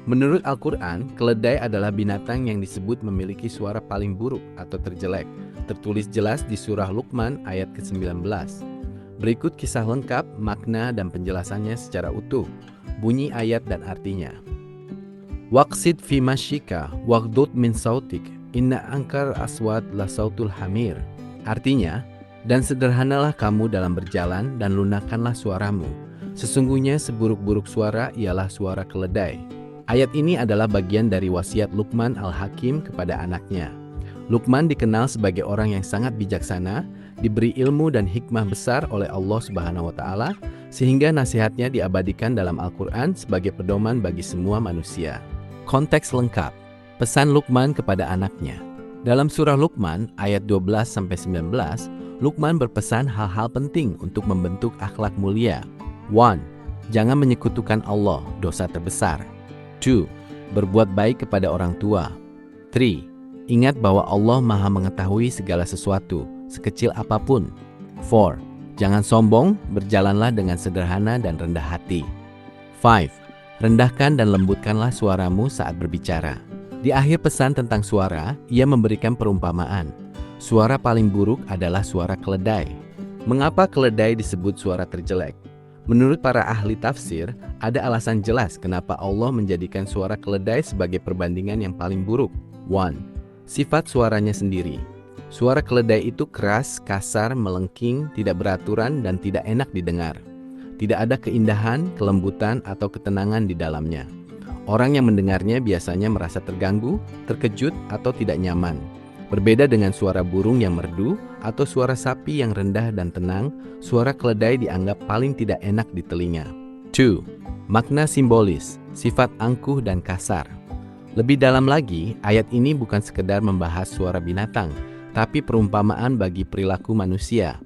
Menurut Al-Quran, keledai adalah binatang yang disebut memiliki suara paling buruk atau terjelek, tertulis jelas di surah Luqman ayat ke-19. Berikut kisah lengkap, makna dan penjelasannya secara utuh, bunyi ayat dan artinya. Waqsid fi masyika waghdud min sautik, inna ankar aswat la sautul hamir. Artinya, dan sederhanalah kamu dalam berjalan dan lunakkanlah suaramu. Sesungguhnya seburuk-buruk suara ialah suara keledai. Ayat ini adalah bagian dari wasiat Luqman Al-Hakim kepada anaknya. Luqman dikenal sebagai orang yang sangat bijaksana, diberi ilmu dan hikmah besar oleh Allah Subhanahu wa Ta'ala, sehingga nasihatnya diabadikan dalam Al-Quran sebagai pedoman bagi semua manusia. Konteks lengkap. Pesan Luqman kepada anaknya. Dalam surah Luqman ayat 12-19, Luqman berpesan hal-hal penting untuk membentuk akhlak mulia. 1. Jangan menyekutukan Allah, dosa terbesar. 2. Berbuat baik kepada orang tua. 3. Ingat bahwa Allah Maha mengetahui segala sesuatu, sekecil apapun. 4. Jangan sombong, berjalanlah dengan sederhana dan rendah hati. 5. Rendahkan dan lembutkanlah suaramu saat berbicara. Di akhir pesan tentang suara, ia memberikan perumpamaan. Suara paling buruk adalah suara keledai. Mengapa keledai disebut suara terjelek? Menurut para ahli tafsir, ada alasan jelas kenapa Allah menjadikan suara keledai sebagai perbandingan yang paling buruk. 1. Sifat suaranya sendiri. Suara keledai itu keras, kasar, melengking, tidak beraturan, dan tidak enak didengar. Tidak ada keindahan, kelembutan, atau ketenangan di dalamnya. Orang yang mendengarnya biasanya merasa terganggu, terkejut, atau tidak nyaman. Berbeda dengan suara burung yang merdu atau suara sapi yang rendah dan tenang, suara keledai dianggap paling tidak enak di telinga. 2. Makna simbolis, sifat angkuh dan kasar. Lebih dalam lagi, ayat ini bukan sekedar membahas suara binatang, tapi perumpamaan bagi perilaku manusia.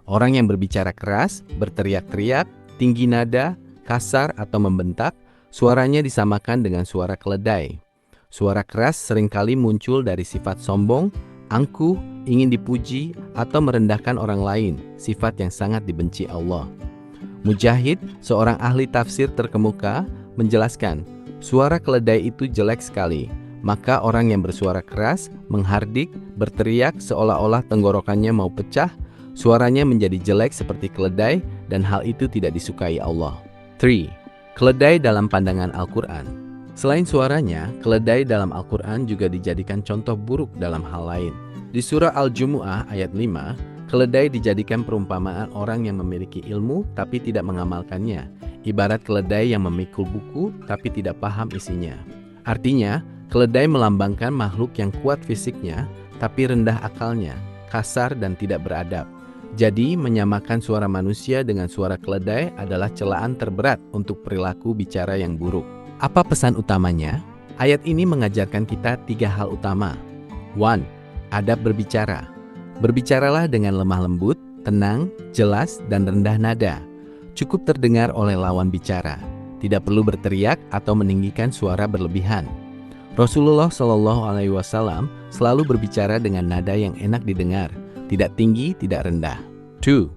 Orang yang berbicara keras, berteriak-teriak, tinggi nada, kasar atau membentak, suaranya disamakan dengan suara keledai. Suara keras seringkali muncul dari sifat sombong, angkuh, ingin dipuji, atau merendahkan orang lain, sifat yang sangat dibenci Allah. Mujahid, seorang ahli tafsir terkemuka, menjelaskan, suara keledai itu jelek sekali, maka orang yang bersuara keras, menghardik, berteriak seolah-olah tenggorokannya mau pecah, suaranya menjadi jelek seperti keledai, dan hal itu tidak disukai Allah. 3. Keledai dalam pandangan Al-Quran. Selain suaranya, keledai dalam Al-Quran juga dijadikan contoh buruk dalam hal lain. Di surah Al-Jumu'ah ayat 5, keledai dijadikan perumpamaan orang yang memiliki ilmu tapi tidak mengamalkannya, ibarat keledai yang memikul buku tapi tidak paham isinya. Artinya, keledai melambangkan makhluk yang kuat fisiknya tapi rendah akalnya, kasar dan tidak beradab. Jadi, menyamakan suara manusia dengan suara keledai adalah celaan terberat untuk perilaku bicara yang buruk. Apa pesan utamanya? Ayat ini mengajarkan kita 3 hal utama. 1. Adab berbicara. Berbicaralah dengan lemah lembut, tenang, jelas, dan rendah nada. Cukup terdengar oleh lawan bicara. Tidak perlu berteriak atau meninggikan suara berlebihan. Rasulullah SAW selalu berbicara dengan nada yang enak didengar, tidak tinggi, tidak rendah. 2.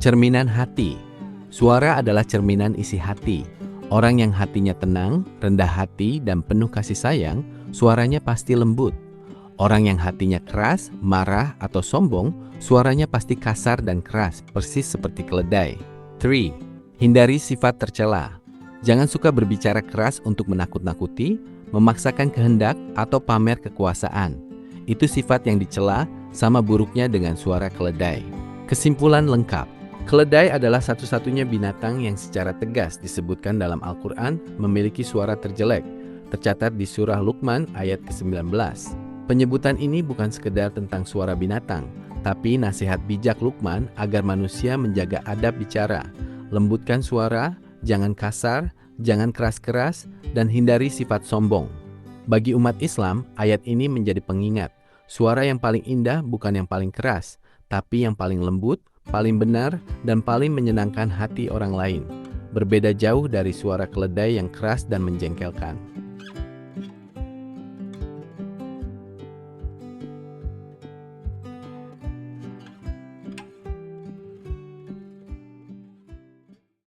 Cerminan hati. Suara adalah cerminan isi hati. Orang yang hatinya tenang, rendah hati, dan penuh kasih sayang, suaranya pasti lembut. Orang yang hatinya keras, marah, atau sombong, suaranya pasti kasar dan keras, persis seperti keledai. 3. Hindari sifat tercela. Jangan suka berbicara keras untuk menakut-nakuti, memaksakan kehendak, atau pamer kekuasaan. Itu sifat yang dicela, sama buruknya dengan suara keledai. Kesimpulan lengkap. Keledai adalah satu-satunya binatang yang secara tegas disebutkan dalam Al-Quran memiliki suara terjelek, tercatat di surah Luqman ayat ke-19. Penyebutan ini bukan sekedar tentang suara binatang, tapi nasihat bijak Luqman agar manusia menjaga adab bicara, lembutkan suara, jangan kasar, jangan keras-keras, dan hindari sifat sombong. Bagi umat Islam, ayat ini menjadi pengingat, suara yang paling indah bukan yang paling keras, tapi yang paling lembut, paling benar, dan paling menyenangkan hati orang lain. Berbeda jauh dari suara keledai yang keras dan menjengkelkan.